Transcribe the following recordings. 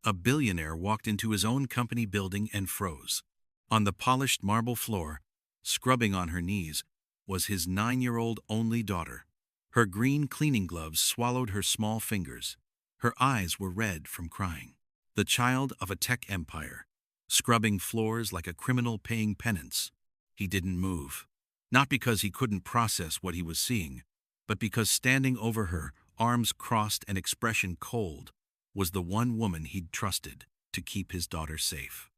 A billionaire walked into his own company building and froze. On the polished marble floor, scrubbing on her knees, was his 9-year-old only daughter. Her green cleaning gloves swallowed her small fingers. Her eyes were red from crying. The child of a tech empire, scrubbing floors like a criminal paying penance. He didn't move. Not because he couldn't process what he was seeing, but because standing over her, arms crossed and expression cold, was the one woman he'd trusted to keep his daughter safe.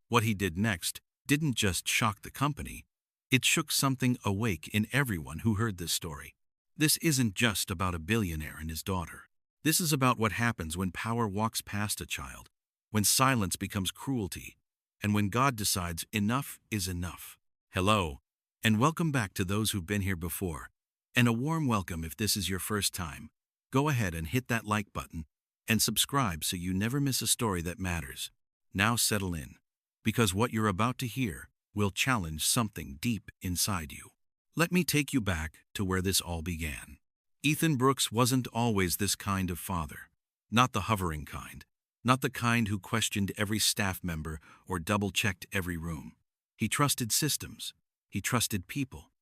What he did next didn't just shock the company, it shook something awake in everyone who heard this story. This isn't just about a billionaire and his daughter. This is about what happens when power walks past a child, when silence becomes cruelty, and when God decides enough is enough. Hello, and welcome back to those who've been here before, and a warm welcome if this is your first time. Go ahead and hit that like button and subscribe so you never miss a story that matters. Now settle in, because what you're about to hear will challenge something deep inside you. Let me take you back to where this all began. Ethan Brooks wasn't always this kind of father. Not the hovering kind. Not the kind who questioned every staff member or double-checked every room. He trusted systems. He trusted people.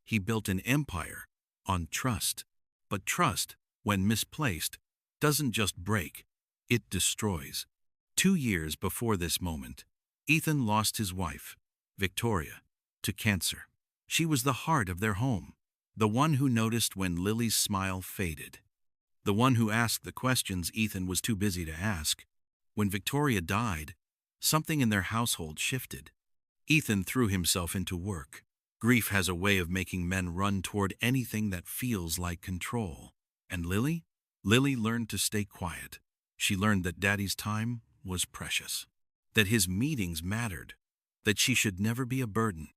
He built an empire on trust. But trust, when misplaced, doesn't just break, it destroys. 2 years before this moment, Ethan lost his wife, Victoria, to cancer. She was the heart of their home, the one who noticed when Lily's smile faded, the one who asked the questions Ethan was too busy to ask. When Victoria died, something in their household shifted. Ethan threw himself into work. Grief has a way of making men run toward anything that feels like control. And Lily? Lily learned to stay quiet. She learned that Daddy's time was precious, that his meetings mattered, that she should never be a burden.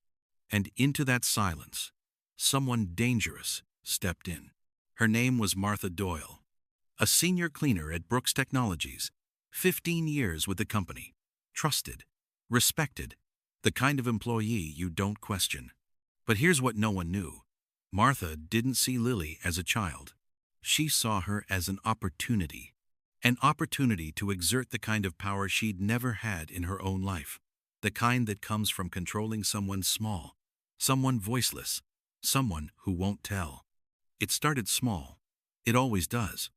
And into that silence, someone dangerous stepped in. Her name was Martha Doyle, a senior cleaner at Brooks Technologies, 15 years with the company, trusted, respected, the kind of employee you don't question. But here's what no one knew. Martha didn't see Lily as a child. She saw her as an opportunity to exert the kind of power she'd never had in her own life, the kind that comes from controlling someone small, someone voiceless, someone who won't tell. It started small. It always does.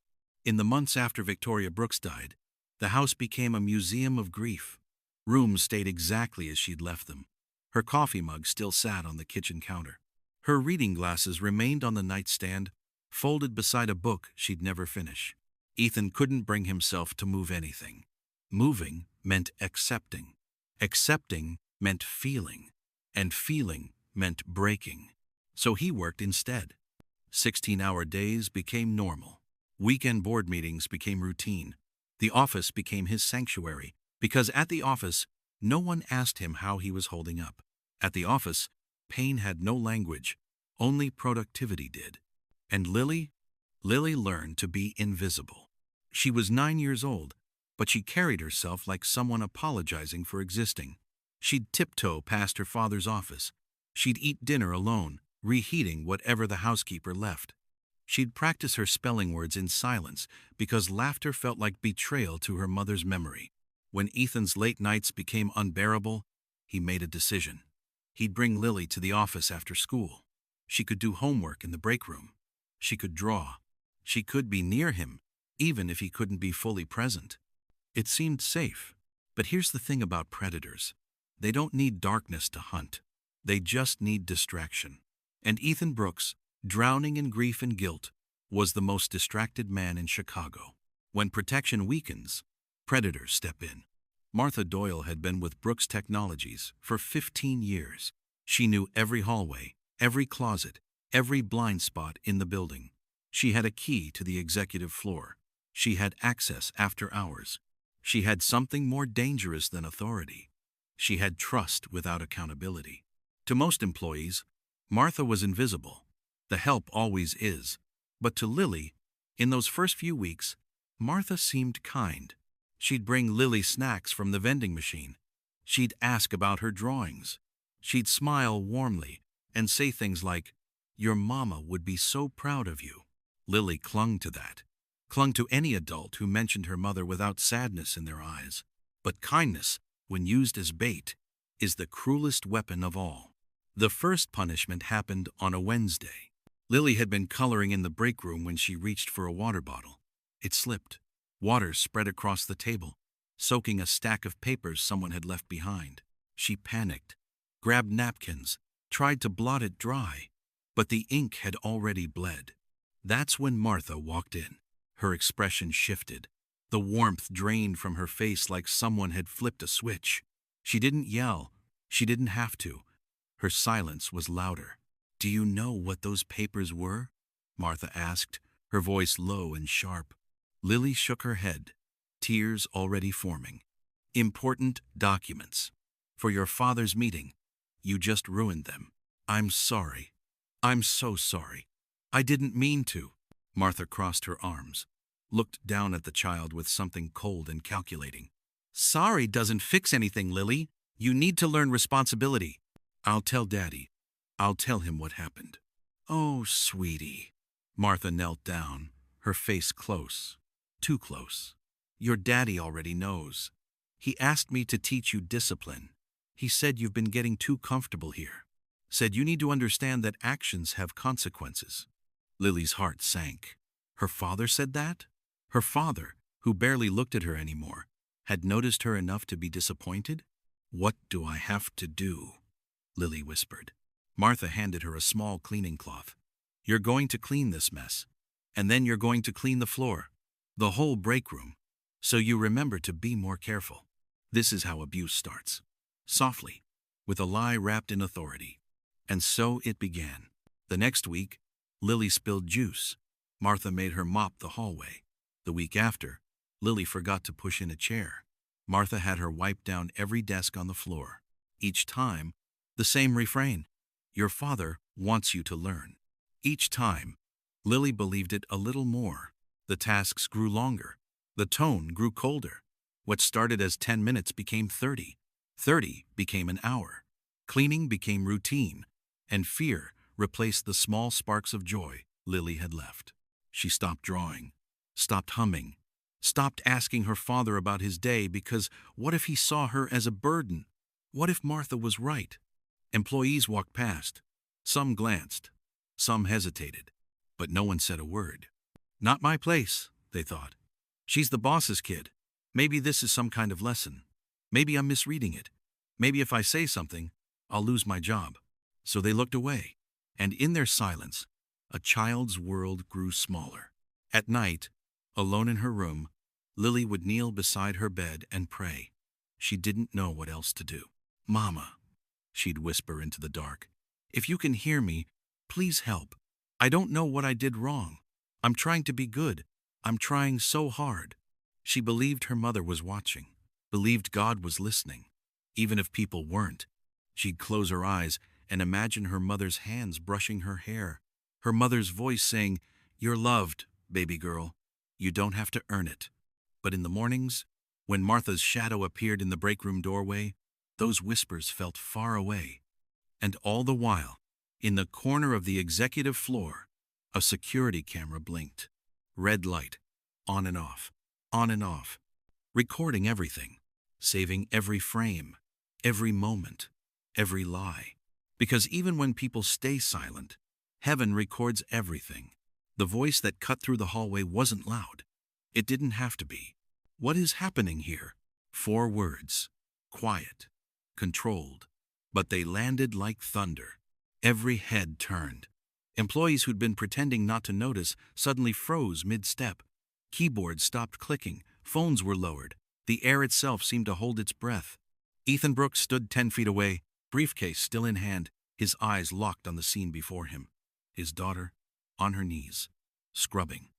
In the months after Victoria Brooks died, the house became a museum of grief. Rooms stayed exactly as she'd left them. Her coffee mug still sat on the kitchen counter. Her reading glasses remained on the nightstand, folded beside a book she'd never finish. Ethan couldn't bring himself to move anything. Moving meant accepting. Accepting meant feeling. And feeling meant breaking. So he worked instead. 16-hour days became normal. Weekend board meetings became routine. The office became his sanctuary, because at the office, no one asked him how he was holding up. At the office, pain had no language, only productivity did. And Lily learned to be invisible. She was 9 years old, but she carried herself like someone apologizing for existing. She'd tiptoe past her father's office. She'd eat dinner alone, reheating whatever the housekeeper left. She'd practice her spelling words in silence because laughter felt like betrayal to her mother's memory. When Ethan's late nights became unbearable, he made a decision. He'd bring Lily to the office after school. She could do homework in the break room. She could draw. She could be near him, even if he couldn't be fully present. It seemed safe. But here's the thing about predators. They don't need darkness to hunt. They just need distraction. And Ethan Brooks, drowning in grief and guilt, was the most distracted man in Chicago. When protection weakens, predators step in. Martha Doyle had been with Brooks Technologies for 15 years. She knew every hallway, every closet, every blind spot in the building. She had a key to the executive floor. She had access after hours. She had something more dangerous than authority. She had trust without accountability. To most employees, Martha was invisible. The help always is. But to Lily, in those first few weeks, Martha seemed kind. She'd bring Lily snacks from the vending machine. She'd ask about her drawings. She'd smile warmly and say things like, "Your mama would be so proud of you." Lily clung to that. clung to any adult who mentioned her mother without sadness in their eyes. But kindness, when used as bait, is the cruelest weapon of all. The first punishment happened on a Wednesday. Lily had been coloring in the break room when she reached for a water bottle. It slipped. Water spread across the table, soaking a stack of papers someone had left behind. She panicked, grabbed napkins, tried to blot it dry, but the ink had already bled. That's when Martha walked in. Her expression shifted. The warmth drained from her face like someone had flipped a switch. She didn't yell. She didn't have to. Her silence was louder. "Do you know what those papers were?" Martha asked, her voice low and sharp. Lily shook her head, tears already forming. "Important documents. For your father's meeting. You just ruined them. I'm sorry. I'm so sorry. I didn't mean to." Martha crossed her arms, looked down at the child with something cold and calculating. "Sorry doesn't fix anything, Lily. You need to learn responsibility." "I'll tell Daddy. I'll tell him what happened." "Oh, sweetie." Martha knelt down, her face close, too close. "Your daddy already knows. He asked me to teach you discipline. He said you've been getting too comfortable here. Said you need to understand that actions have consequences." Lily's heart sank. Her father said that? Her father, who barely looked at her anymore, had noticed her enough to be disappointed? "What do I have to do?" Lily whispered. Martha handed her a small cleaning cloth. "You're going to clean this mess, and then you're going to clean the floor, the whole break room, so you remember to be more careful. This is how abuse starts. Softly, with a lie wrapped in authority." And so it began. The next week, Lily spilled juice. Martha made her mop the hallway. The week after, Lily forgot to push in a chair. Martha had her wipe down every desk on the floor. Each time, the same refrain: "Your father wants you to learn." Each time, Lily believed it a little more. The tasks grew longer. The tone grew colder. What started as 10 minutes became 30. 30 became an hour. Cleaning became routine, and fear replaced the small sparks of joy Lily had left. She stopped drawing, stopped humming, stopped asking her father about his day because what if he saw her as a burden? What if Martha was right? Employees walked past. Some glanced. Some hesitated. But no one said a word. "Not my place," they thought. "She's the boss's kid. Maybe this is some kind of lesson. Maybe I'm misreading it. Maybe if I say something, I'll lose my job." So they looked away, and in their silence, a child's world grew smaller. At night, alone in her room, Lily would kneel beside her bed and pray. She didn't know what else to do. "Mama," she'd whisper into the dark, "if you can hear me, please help. I don't know what I did wrong. I'm trying to be good. I'm trying so hard." She believed her mother was watching, believed God was listening. Even if people weren't, she'd close her eyes and imagine her mother's hands brushing her hair, her mother's voice saying, "You're loved, baby girl. You don't have to earn it." But in the mornings, when Martha's shadow appeared in the break room doorway, those whispers felt far away. And all the while, in the corner of the executive floor, a security camera blinked. Red light, on and off, recording everything, saving every frame, every moment, every lie. Because even when people stay silent, heaven records everything. The voice that cut through the hallway wasn't loud. It didn't have to be. "What is happening here?" 4 words. Quiet. Controlled. But they landed like thunder. Every head turned. Employees who'd been pretending not to notice suddenly froze mid-step. Keyboards stopped clicking. Phones were lowered. The air itself seemed to hold its breath. Ethan Brooks stood 10 feet away, briefcase still in hand, his eyes locked on the scene before him. His daughter, on her knees, scrubbing.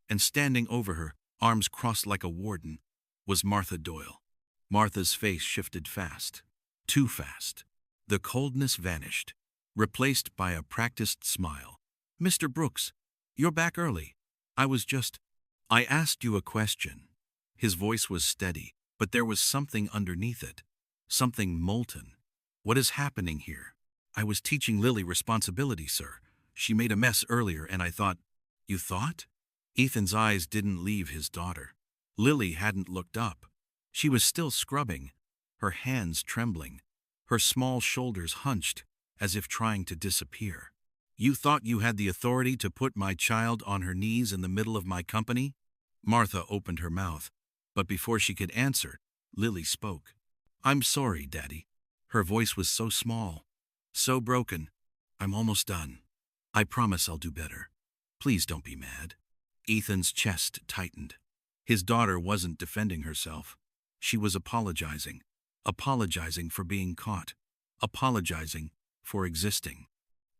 And standing over her, arms crossed like a warden, was Martha Doyle. Martha's face shifted fast. Too fast. The coldness vanished, replaced by a practiced smile. "Mr. Brooks, you're back early. I asked you a question." His voice was steady, but there was something underneath it. Something molten. "What is happening here?" "I was teaching Lily responsibility, sir. She made a mess earlier and I thought." "You thought?" Ethan's eyes didn't leave his daughter. Lily hadn't looked up. She was still scrubbing, her hands trembling, her small shoulders hunched, as if trying to disappear. "You thought you had the authority to put my child on her knees in the middle of my company?" Martha opened her mouth, but before she could answer, Lily spoke. "I'm sorry, Daddy." Her voice was so small, so broken. "I'm almost done. I promise I'll do better. Please don't be mad." Ethan's chest tightened. His daughter wasn't defending herself. She was apologizing. Apologizing for being caught. Apologizing for existing.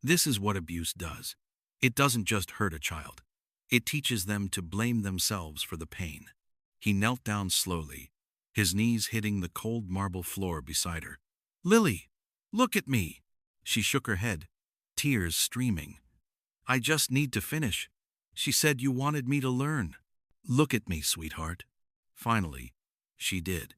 This is what abuse does. It doesn't just hurt a child. It teaches them to blame themselves for the pain. He knelt down slowly, his knees hitting the cold marble floor beside her. "Lily, look at me." She shook her head, tears streaming. "I just need to finish. She said you wanted me to learn." "Look at me, sweetheart." Finally, she did.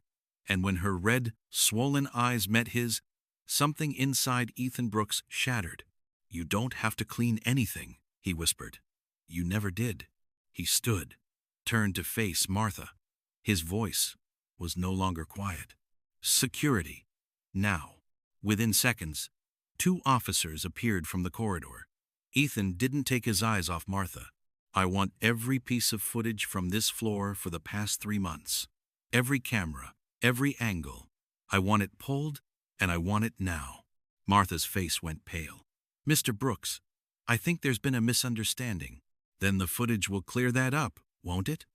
And when her red, swollen eyes met his, something inside Ethan Brooks shattered. "You don't have to clean anything," he whispered. "You never did." He stood, turned to face Martha. His voice was no longer quiet. "Security." Now, within seconds, 2 officers appeared from the corridor. Ethan didn't take his eyes off Martha. "I want every piece of footage from this floor for the past 3 months. Every camera, every angle. I want it pulled, and I want it now." Martha's face went pale. "Mr. Brooks, I think there's been a misunderstanding." "Then the footage will clear that up, won't it?"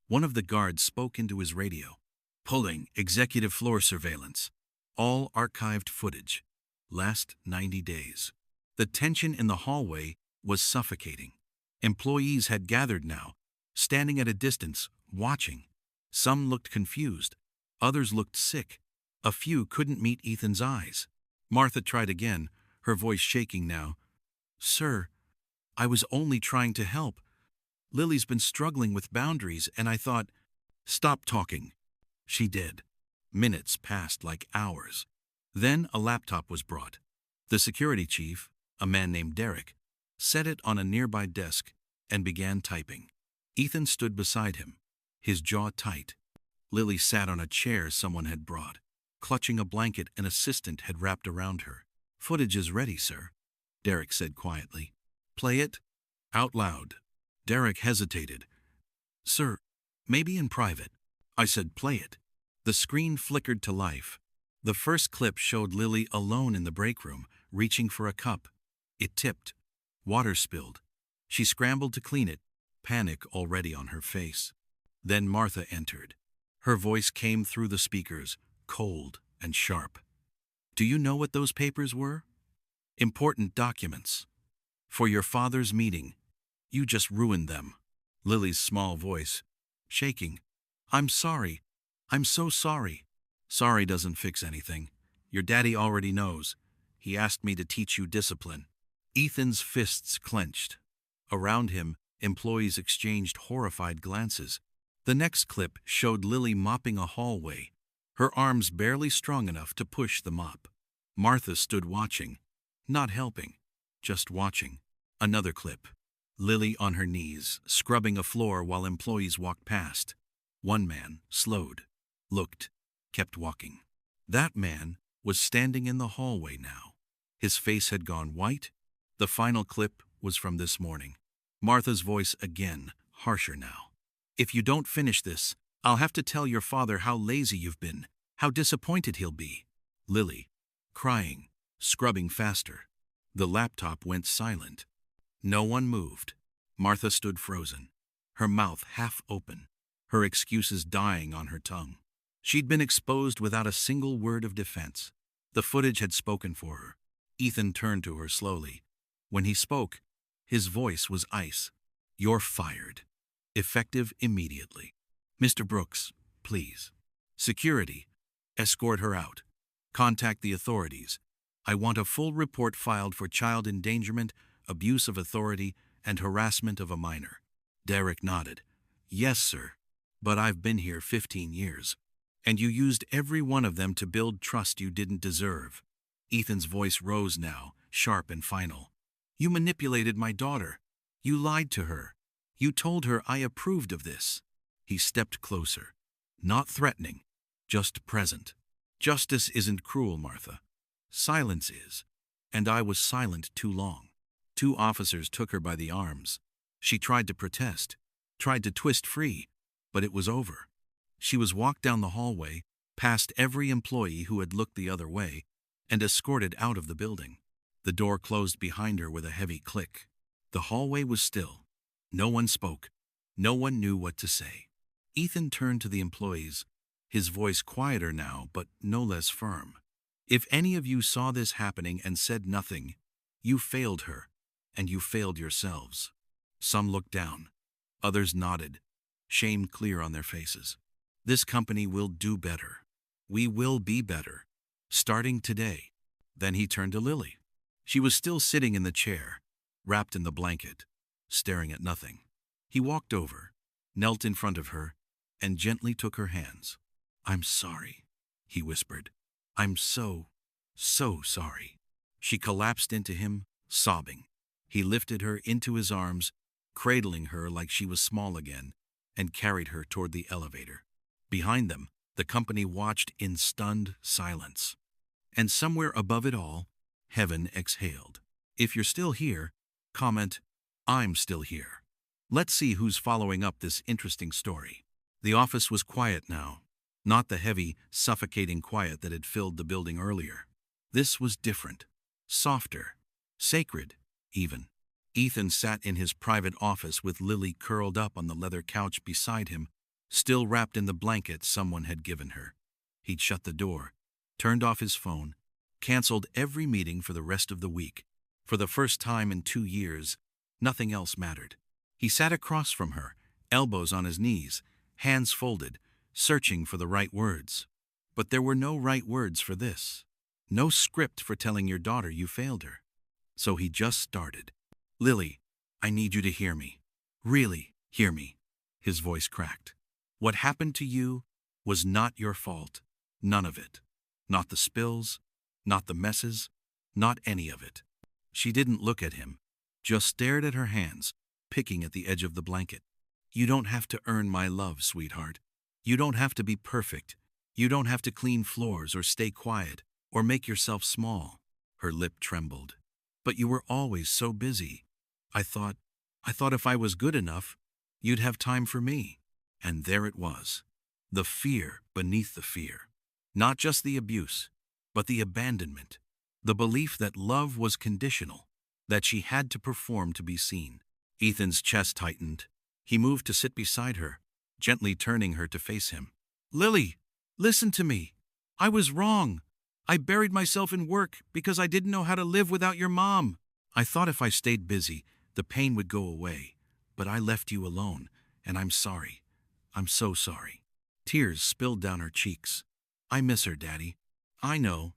One of the guards spoke into his radio. "Pulling executive floor surveillance. All archived footage. Last 90 days. The tension in the hallway was suffocating. Employees had gathered now, standing at a distance, watching. Some looked confused. Others looked sick. A few couldn't meet Ethan's eyes. Martha tried again, her voice shaking now. "Sir, I was only trying to help. Lily's been struggling with boundaries, and I thought—" "Stop talking." She did. Minutes passed like hours. Then a laptop was brought. The security chief, a man named Derek, set it on a nearby desk and began typing. Ethan stood beside him, his jaw tight. Lily sat on a chair someone had brought. Clutching a blanket an assistant had wrapped around her. "Footage is ready, sir," Derek said quietly. "Play it?" Out loud. Derek hesitated. "Sir, maybe in private." I said, "Play it." The screen flickered to life. The first clip showed Lily alone in the break room, reaching for a cup. It tipped. Water spilled. She scrambled to clean it, panic already on her face. Then Martha entered. Her voice came through the speakers, cold and sharp. "Do you know what those papers were? Important documents. For your father's meeting. You just ruined them." Lily's small voice, shaking. "I'm sorry. I'm so sorry." "Sorry doesn't fix anything. Your daddy already knows. He asked me to teach you discipline." Ethan's fists clenched. Around him, employees exchanged horrified glances. The next clip showed Lily mopping a hallway, her arms barely strong enough to push the mop. Martha stood watching, not helping, just watching. Another clip. Lily on her knees, scrubbing a floor while employees walked past. One man slowed, looked, kept walking. That man was standing in the hallway now. His face had gone white. The final clip was from this morning. Martha's voice again, harsher now. "If you don't finish this, I'll have to tell your father how lazy you've been, how disappointed he'll be." Lily, crying, scrubbing faster. The laptop went silent. No one moved. Martha stood frozen, her mouth half open, her excuses dying on her tongue. She'd been exposed without a single word of defense. The footage had spoken for her. Ethan turned to her slowly. When he spoke, his voice was ice. "You're fired. Effective immediately. Mr. Brooks, please. Security, escort her out. Contact the authorities. I want a full report filed for child endangerment, abuse of authority, and harassment of a minor." Derek nodded. "Yes, sir. But I've been here 15 years. And you used every one of them to build trust you didn't deserve." Ethan's voice rose now, sharp and final. "You manipulated my daughter. You lied to her. You told her I approved of this." He stepped closer. Not threatening, just present. "Justice isn't cruel, Martha. Silence is. And I was silent too long." 2 officers took her by the arms. She tried to protest, tried to twist free, but it was over. She was walked down the hallway, past every employee who had looked the other way, and escorted out of the building. The door closed behind her with a heavy click. The hallway was still. No one spoke. No one knew what to say. Ethan turned to the employees, his voice quieter now, but no less firm. "If any of you saw this happening and said nothing, you failed her, and you failed yourselves." Some looked down. Others nodded, shame clear on their faces. "This company will do better. We will be better. Starting today." Then he turned to Lily. She was still sitting in the chair, wrapped in the blanket, staring at nothing. He walked over, knelt in front of her, and gently took her hands. "I'm sorry," he whispered. "I'm so sorry." She collapsed into him, sobbing. He lifted her into his arms, cradling her like she was small again, and carried her toward the elevator. Behind them, the company watched in stunned silence. And somewhere above it all, heaven exhaled. If you're still here, comment, "I'm still here." Let's see who's following up this interesting story. The office was quiet now, not the heavy, suffocating quiet that had filled the building earlier. This was different, softer, sacred, even. Ethan sat in his private office with Lily curled up on the leather couch beside him, still wrapped in the blanket someone had given her. He'd shut the door, turned off his phone, canceled every meeting for the rest of the week. For the first time in 2 years, nothing else mattered. He sat across from her, elbows on his knees, hands folded, searching for the right words. But there were no right words for this. No script for telling your daughter you failed her. So he just started. "Lily, I need you to hear me. Really, hear me." His voice cracked. "What happened to you was not your fault. None of it. Not the spills, not the messes, not any of it." She didn't look at him, just stared at her hands, picking at the edge of the blanket. "You don't have to earn my love, sweetheart. You don't have to be perfect. You don't have to clean floors or stay quiet or make yourself small." Her lip trembled. "But you were always so busy. I thought if I was good enough, you'd have time for me." And there it was. The fear beneath the fear. Not just the abuse, but the abandonment. The belief that love was conditional, that she had to perform to be seen. Ethan's chest tightened. He moved to sit beside her, gently turning her to face him. "Lily, listen to me. I was wrong. I buried myself in work because I didn't know how to live without your mom. I thought if I stayed busy, the pain would go away. But I left you alone, and I'm sorry. I'm so sorry." Tears spilled down her cheeks. "I miss her, Daddy. I know.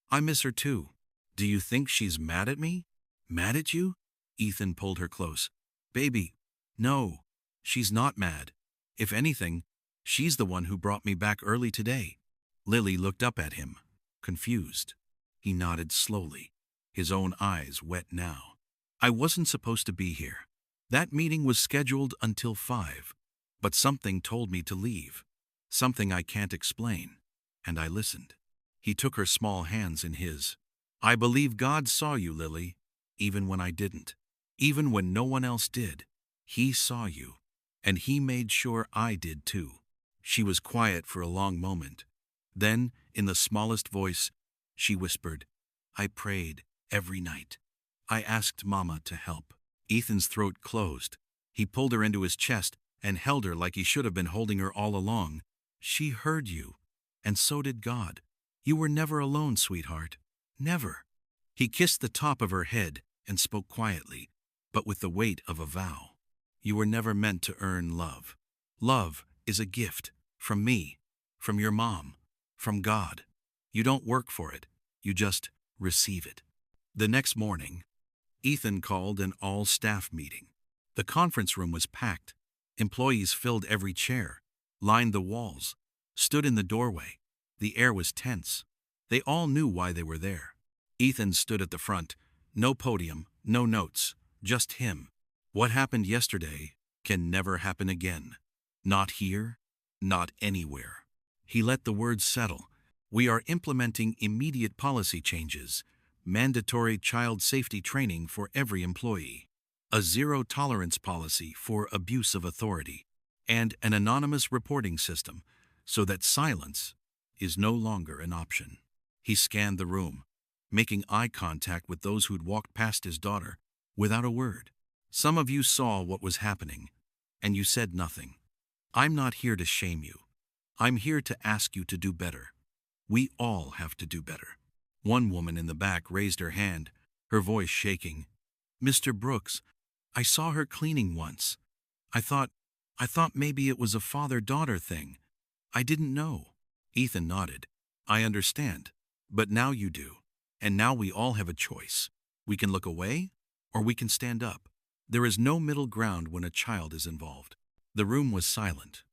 I miss her too." "Do you think she's mad at me? Mad at you?" Ethan pulled her close. "Baby, no. She's not mad. If anything, she's the one who brought me back early today." Lily looked up at him, confused. He nodded slowly, his own eyes wet now. "I wasn't supposed to be here. That meeting was scheduled until 5, but something told me to leave. Something I can't explain. And I listened." He took her small hands in his. "I believe God saw you, Lily, even when I didn't. Even when no one else did. He saw you. And he made sure I did too." She was quiet for a long moment. Then, in the smallest voice, she whispered, "I prayed every night. I asked Mama to help." Ethan's throat closed. He pulled her into his chest and held her like he should have been holding her all along. "She heard you, and so did God. You were never alone, sweetheart. Never." He kissed the top of her head and spoke quietly, but with the weight of a vow. "You were never meant to earn love. Love is a gift, from me, from your mom, from God. You don't work for it, you just receive it." The next morning, Ethan called an all-staff meeting. The conference room was packed. Employees filled every chair, lined the walls, stood in the doorway. The air was tense. They all knew why they were there. Ethan stood at the front. No podium, no notes, just him. "What happened yesterday can never happen again. Not here, not anywhere. He let the words settle. We are implementing immediate policy changes, mandatory child safety training for every employee, a zero-tolerance policy for abuse of authority, and an anonymous reporting system so that silence is no longer an option. He scanned the room, making eye contact with those who'd walked past his daughter without a word. Some of you saw what was happening, and you said nothing. I'm not here to shame you. I'm here to ask you to do better. We all have to do better. One woman in the back raised her hand, her voice shaking. Mr. Brooks, I saw her cleaning once. I thought maybe it was a father-daughter thing. I didn't know. Ethan nodded. I understand. But now you do. And now we all have a choice. We can look away, or we can stand up. There is no middle ground when a child is involved. The room was silent.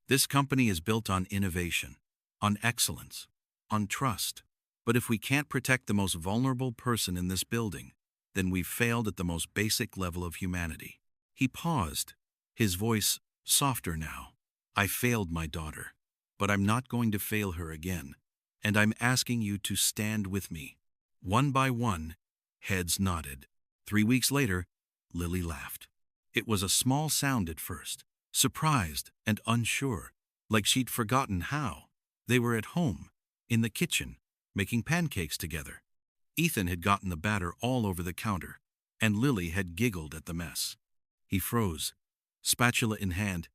This company is built on innovation, on excellence, on trust. But if we can't protect the most vulnerable person in this building, then we've failed at the most basic level of humanity. He paused, his voice softer now. I failed my daughter, but I'm not going to fail her again. And I'm asking you to stand with me. One by one, heads nodded. 3 weeks later, Lily laughed. It was a small sound at first, surprised and unsure, like she'd forgotten how. They were at home, in the kitchen, making pancakes together. Ethan had gotten the batter all over the counter, and Lily had giggled at the mess. He froze, spatula in hand,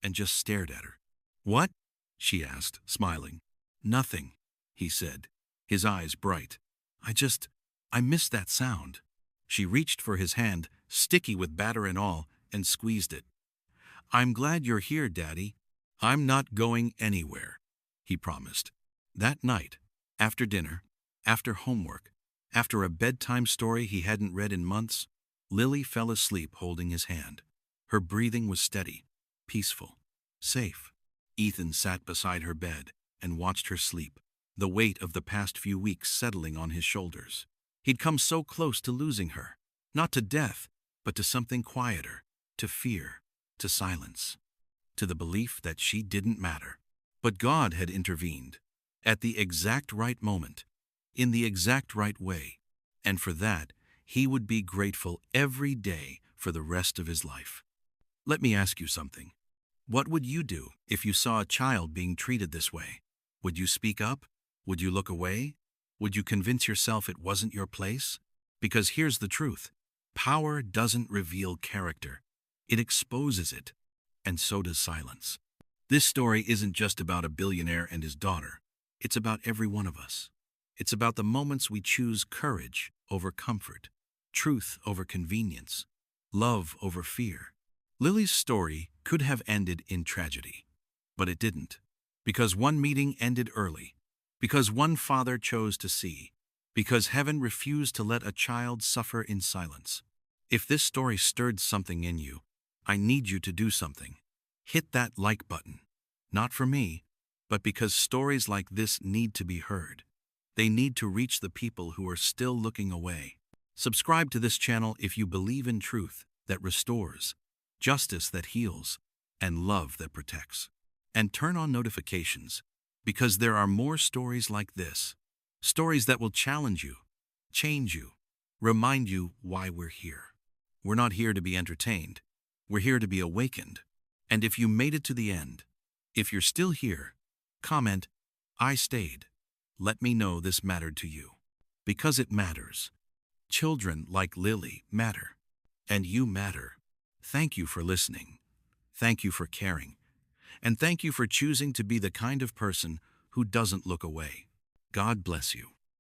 and just stared at her. What? She asked, smiling. Nothing, he said, his eyes bright. I missed that sound. She reached for his hand, sticky with batter and all, and squeezed it. I'm glad you're here, Daddy. I'm not going anywhere, he promised. That night, after dinner, after homework, after a bedtime story he hadn't read in months, Lily fell asleep holding his hand. Her breathing was steady, peaceful, safe. Ethan sat beside her bed and watched her sleep, the weight of the past few weeks settling on his shoulders. He'd come so close to losing her, not to death, but to something quieter, to fear, to silence, to the belief that she didn't matter. But God had intervened, at the exact right moment, in the exact right way, and for that, he would be grateful every day for the rest of his life. Let me ask you something. What would you do if you saw a child being treated this way? Would you speak up? Would you look away? Would you convince yourself it wasn't your place? Because here's the truth. Power doesn't reveal character. It exposes it. And so does silence. This story isn't just about a billionaire and his daughter. It's about every one of us. It's about the moments we choose courage over comfort, truth over convenience, love over fear. Lily's story could have ended in tragedy, but it didn't. Because one meeting ended early. Because one father chose to see. Because heaven refused to let a child suffer in silence. If this story stirred something in you, I need you to do something. Hit that like button. Not for me, but because stories like this need to be heard. They need to reach the people who are still looking away. Subscribe to this channel if you believe in truth that restores, justice that heals, and love that protects. And turn on notifications, because there are more stories like this. Stories that will challenge you, change you, remind you why we're here. We're not here to be entertained. We're here to be awakened. And if you made it to the end, if you're still here, comment, I stayed. Let me know this mattered to you. Because it matters. Children like Lily matter. And you matter. Thank you for listening. Thank you for caring. And thank you for choosing to be the kind of person who doesn't look away. God bless you.